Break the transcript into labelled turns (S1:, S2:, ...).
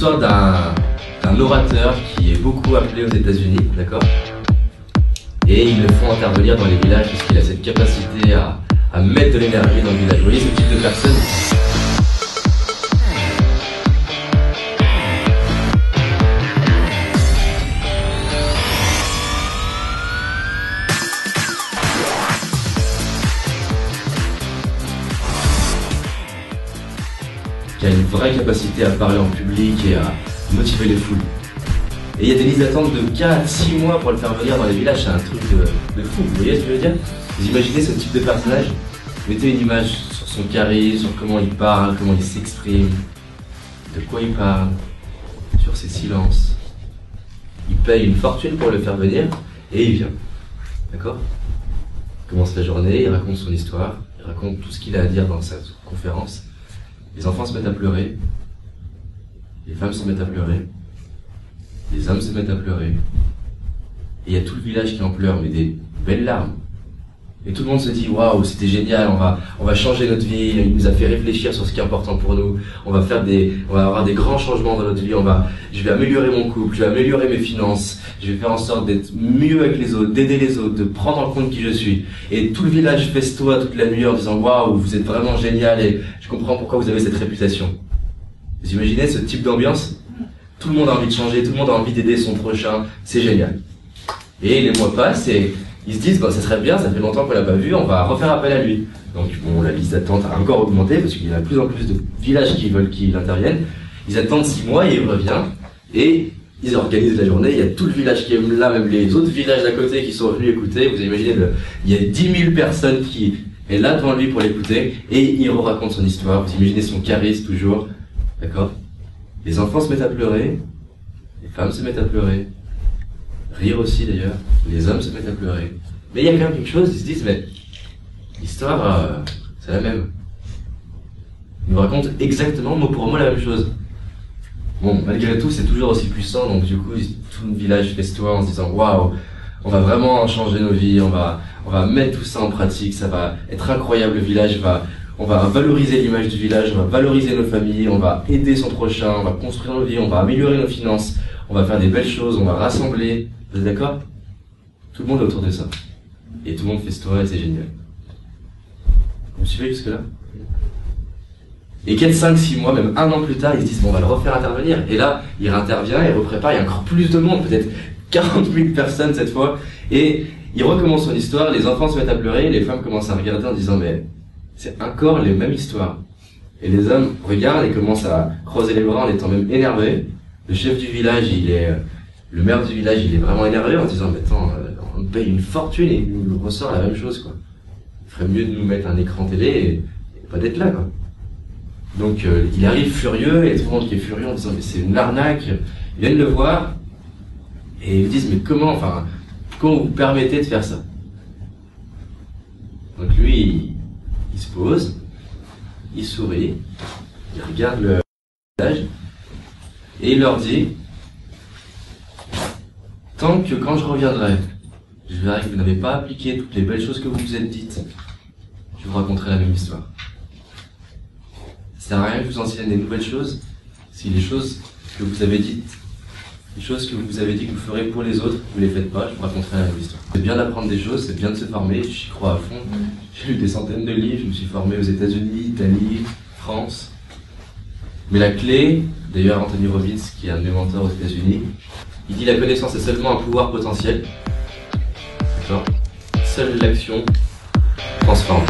S1: l'histoire d'un orateur qui est beaucoup appelé aux États-Unis, d'accord? Et ils le font intervenir dans les villages parce qu'il a cette capacité à mettre de l'énergie dans le village. Vous voyez ce type de personne? Qui a une vraie capacité à parler en public et à motiver les foules. Et il y a des listes d'attente de 4-6 mois pour le faire venir dans les villages, c'est un truc de fou, vous voyez ce que je veux dire? Vous imaginez ce type de personnage? Mettez une image sur son charisme, sur comment il parle, comment il s'exprime, de quoi il parle, sur ses silences. Il paye une fortune pour le faire venir et il vient, d'accord? Il commence la journée, il raconte son histoire, il raconte tout ce qu'il a à dire dans sa conférence. Les enfants se mettent à pleurer, les femmes se mettent à pleurer, les hommes se mettent à pleurer, et il y a tout le village qui en pleure, mais des belles larmes. Et tout le monde se dit, waouh, c'était génial, on va changer notre vie, il nous a fait réfléchir sur ce qui est important pour nous, on va avoir des grands changements dans notre vie, je vais améliorer mon couple, je vais améliorer mes finances, je vais faire en sorte d'être mieux avec les autres, d'aider les autres, de prendre en compte qui je suis. Et tout le village festoie toute la nuit en disant, waouh, vous êtes vraiment génial et je comprends pourquoi vous avez cette réputation. Vous imaginez ce type d'ambiance? Tout le monde a envie de changer, tout le monde a envie d'aider son prochain, c'est génial. Et les mois passent et ils se disent, bah, ça serait bien, ça fait longtemps qu'on l'a pas vu, on va refaire appel à lui. Donc bon, la liste d'attente a encore augmenté parce qu'il y a de plus en plus de villages qui veulent qu'il intervienne. Ils attendent 6 mois et il revient et ils organisent la journée. Il y a tout le village qui est là, même les autres villages d'à côté qui sont venus écouter. Vous imaginez, il y a 10 000 personnes qui est là devant lui pour l'écouter et il raconte son histoire. Vous imaginez son charisme toujours, d'accord? Les enfants se mettent à pleurer, les femmes se mettent à pleurer, rire aussi d'ailleurs, les hommes se mettent à pleurer. Mais il y a quand même quelque chose, ils se disent, mais l'histoire, c'est la même. Il nous raconte exactement mot pour mot la même chose. Bon, malgré tout, c'est toujours aussi puissant, donc du coup, tout le village festoie en se disant, waouh, on va vraiment changer nos vies, on va mettre tout ça en pratique, ça va être incroyable, le village on va valoriser l'image du village, on va valoriser nos familles, on va aider son prochain, on va construire nos vies, on va améliorer nos finances, on va faire des belles choses, on va rassembler. Vous êtes d'accord? Tout le monde est autour de ça. Et tout le monde festoie et c'est génial. Vous me suivez jusque-là? Et quelques 5-6 mois, même 1 an plus tard, ils se disent, bon, on va le refaire intervenir. Et là, il intervient, il reprépare, il y a encore plus de monde, peut-être 40 000 personnes cette fois. Et il recommence son histoire, les enfants se mettent à pleurer, les femmes commencent à regarder en disant, mais c'est encore les mêmes histoires. Et les hommes regardent et commencent à croiser les bras en étant même énervés. Le chef du village, le maire du village, il est vraiment énervé en disant, mais attends, on paye une fortune et il nous ressort la même chose, quoi. Il ferait mieux de nous mettre un écran télé et pas d'être là, quoi. Donc, il arrive furieux et tout le monde qui est furieux en disant, mais c'est une arnaque. Ils viennent le voir et ils lui disent, mais comment vous permettez de faire ça? Donc lui, il se pose, il sourit, il regarde le village et il leur dit, tant que quand je reviendrai, je verrai que vous n'avez pas appliqué toutes les belles choses que vous vous êtes dites, je vous raconterai la même histoire. Ça sert à rien que je vous enseigne des nouvelles choses si les choses que vous avez dites, les choses que vous avez dit que vous ferez pour les autres, vous les faites pas, je vous raconterai la même histoire. C'est bien d'apprendre des choses, c'est bien de se former, j'y crois à fond. J'ai lu des centaines de livres, je me suis formé aux États-Unis, Italie, France. Mais la clé, d'ailleurs Anthony Robbins, qui est un de mes mentors aux États-Unis, il dit la connaissance est seulement un pouvoir potentiel. D'accord? Seule l'action transforme.